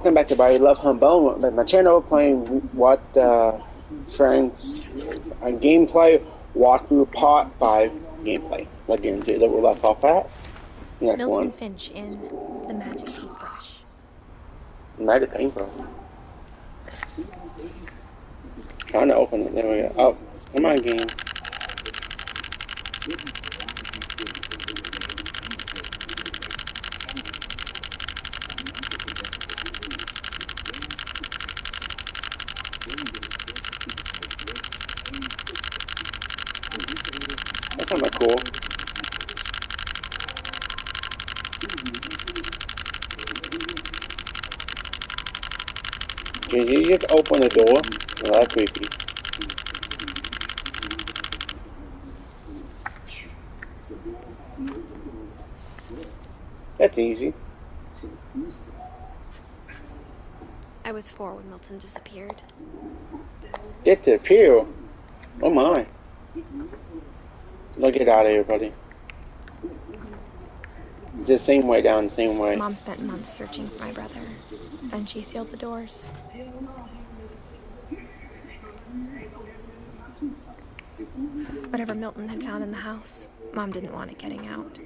Welcome back to Body Love Humbone. My channel playing what friends gameplay walkthrough part 5 gameplay. Let's get into it. That we left off at. Next Milton one. Finch in The Magic Paintbrush. Magic paintbrush. Trying to open it. There we go. Oh, come on, game. That's kind of cool. Can you just open the door? Well, that's creepy. That's easy. I was 4 when Milton disappeared. Disappear? Oh my. Look, get out of here, buddy. It's the same way down, the same way. Mom spent months searching for my brother. Then she sealed the doors. Whatever Milton had found in the house, Mom didn't want it getting out.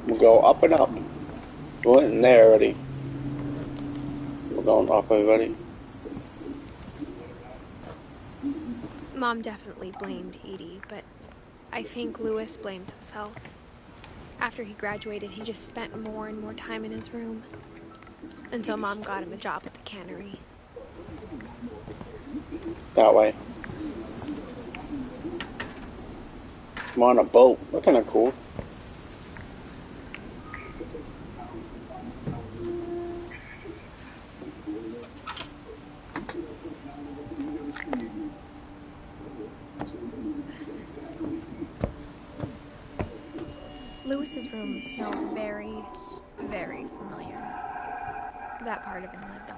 We'll go up and up. We went in there already. We're going up, everybody. Mom definitely blamed Edie, but I think Lewis blamed himself. After he graduated, he just spent more and more time in his room. Until Mom got him a job at the cannery. That way. I'm on a boat. That's kind of cool. Lewis's room smelled very, very familiar. That part of him lived on.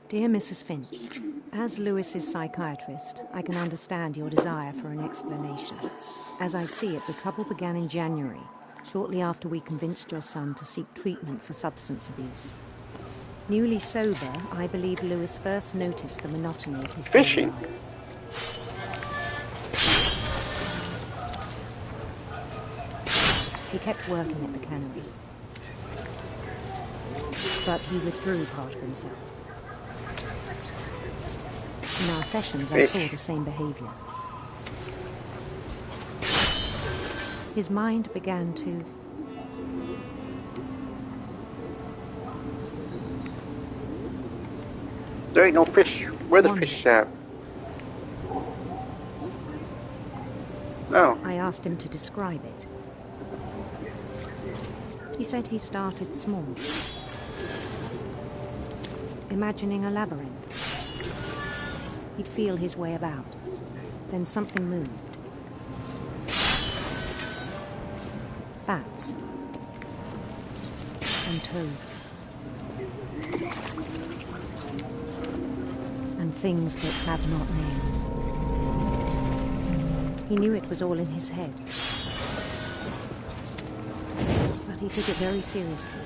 Dear Mrs. Finch, as Lewis's psychiatrist, I can understand your desire for an explanation. As I see it, the trouble began in January, shortly after we convinced your son to seek treatment for substance abuse. Newly sober, I believe Lewis first noticed the monotony of his Fishing. daily life. He kept working at the cannery, but he withdrew part of himself. In our sessions, I saw the same behavior. His mind began to... There ain't no fish. Where the fish at? No. I asked him to describe it. He said he started small, imagining a labyrinth. He'd feel his way about. Then something moved. Bats. And toads. And things that have not names. He knew it was all in his head. But he took it very seriously.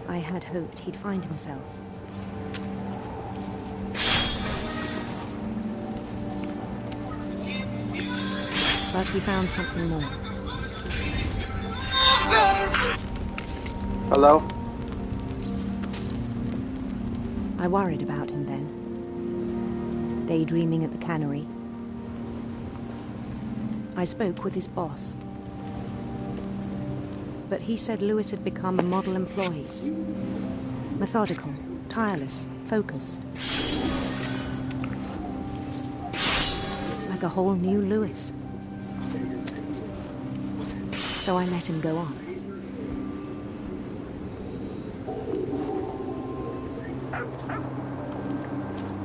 I had hoped he'd find himself. But he found something more. Hello? I worried about him then. Daydreaming at the cannery. I spoke with his boss. But he said Lewis had become a model employee. Methodical, tireless, focused. Like a whole new Lewis. So I let him go on.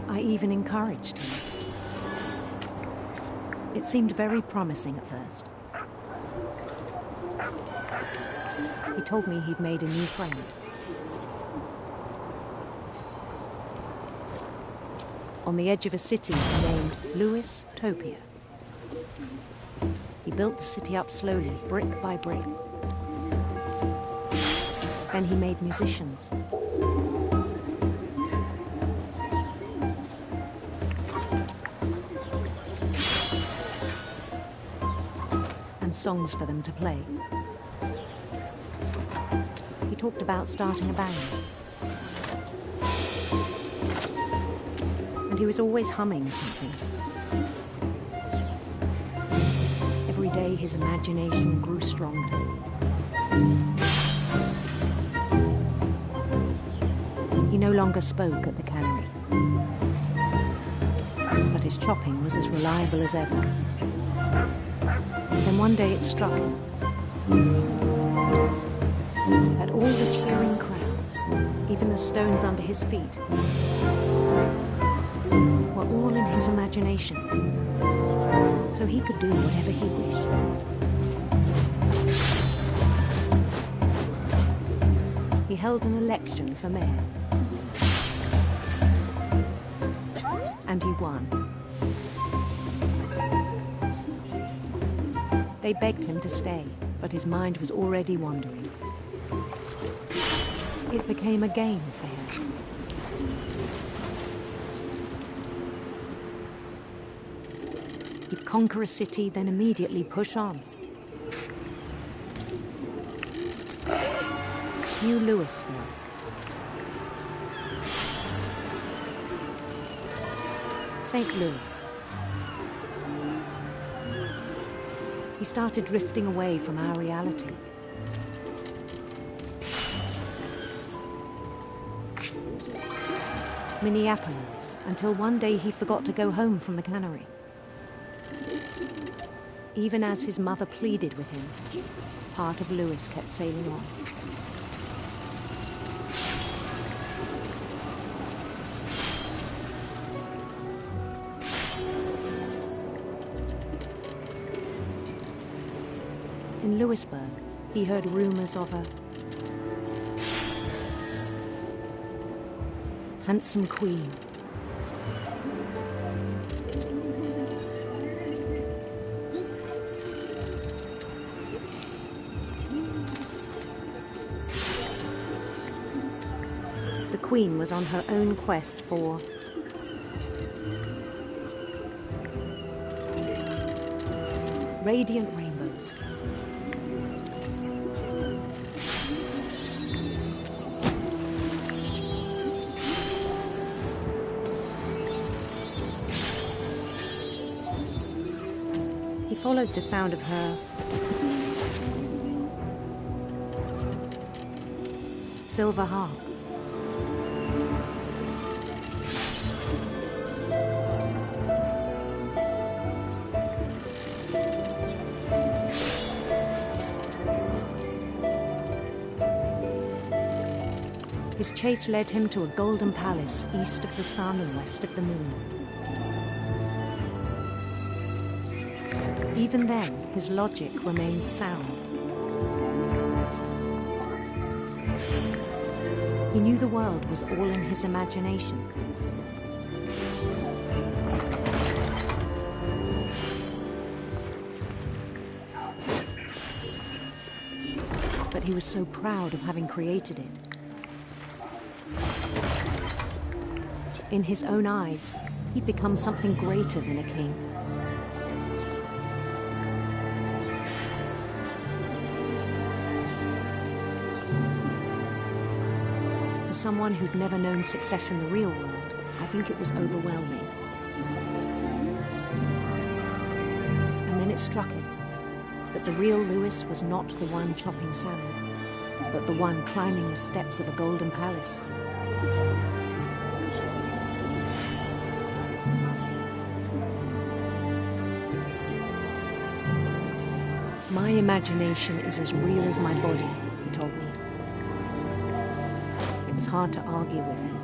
I even encouraged him. It seemed very promising at first. He told me he'd made a new friend. On the edge of a city named Lewis Topia. He built the city up slowly, brick by brick. Then he made musicians. And songs for them to play. He talked about starting a band. And he was always humming something. Every day his imagination grew stronger. He no longer spoke at the cannery. But his chopping was as reliable as ever. Then one day it struck him that all the cheering crowds, even the stones under his feet, were all in his imagination. So he could do whatever he wished. He held an election for mayor. And he won. They begged him to stay, but his mind was already wandering. It became a game for him. He'd conquer a city, then immediately push on. New Louisville. St. Louis. He started drifting away from our reality. Minneapolis, until one day he forgot to go home from the cannery. Even as his mother pleaded with him, part of Louis kept sailing on. In Louisburg, he heard rumors of a handsome queen. The queen was on her own quest for radiant rainbows. He followed the sound of her silver harp. His chase led him to a golden palace east of the sun and west of the moon. Even then, his logic remained sound. He knew the world was all in his imagination. But he was so proud of having created it. In his own eyes, he'd become something greater than a king. For someone who'd never known success in the real world, I think it was overwhelming. And then it struck him that the real Louis was not the one chopping salmon, but the one climbing the steps of a golden palace. My imagination is as real as my body, he told me. It was hard to argue with him.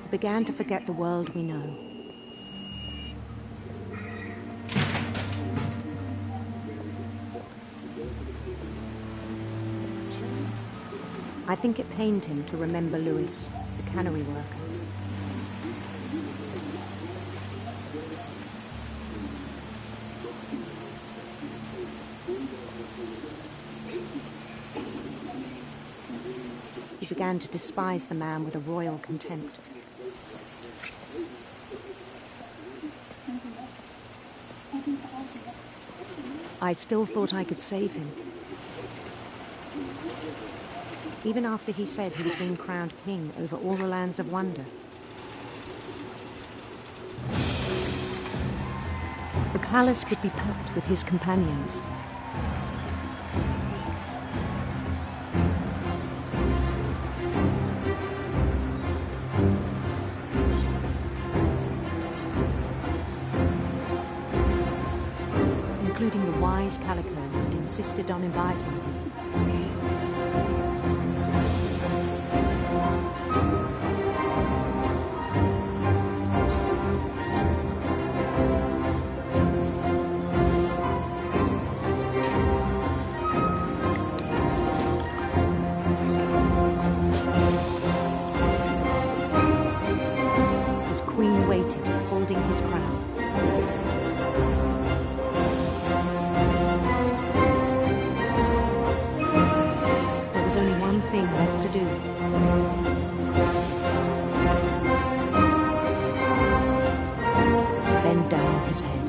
I began to forget the world we know. I think it pained him to remember Lewis, the cannery worker. He began to despise the man with a royal contempt. I still thought I could save him. Even after he said he was being crowned king over all the lands of wonder. The palace would be packed with his companions. Including the wise Calico who'd insisted on inviting him. His queen waited, holding his crown. There was only one thing left to do. Bend down his head.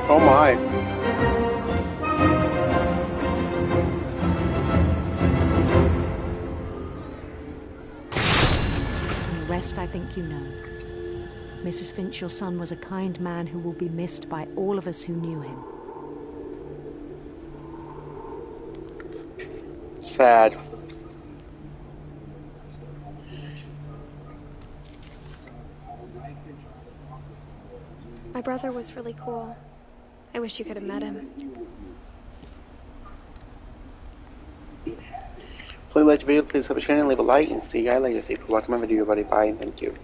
Oh my. And the rest I think you know. Mrs. Finch, your son was a kind man who will be missed by all of us who knew him. Sad. My brother was really cool. I wish you could have met him. Please like the video, please subscribe and leave a like, and see you guys later. Thank you for watching my video, everybody. Bye and thank you.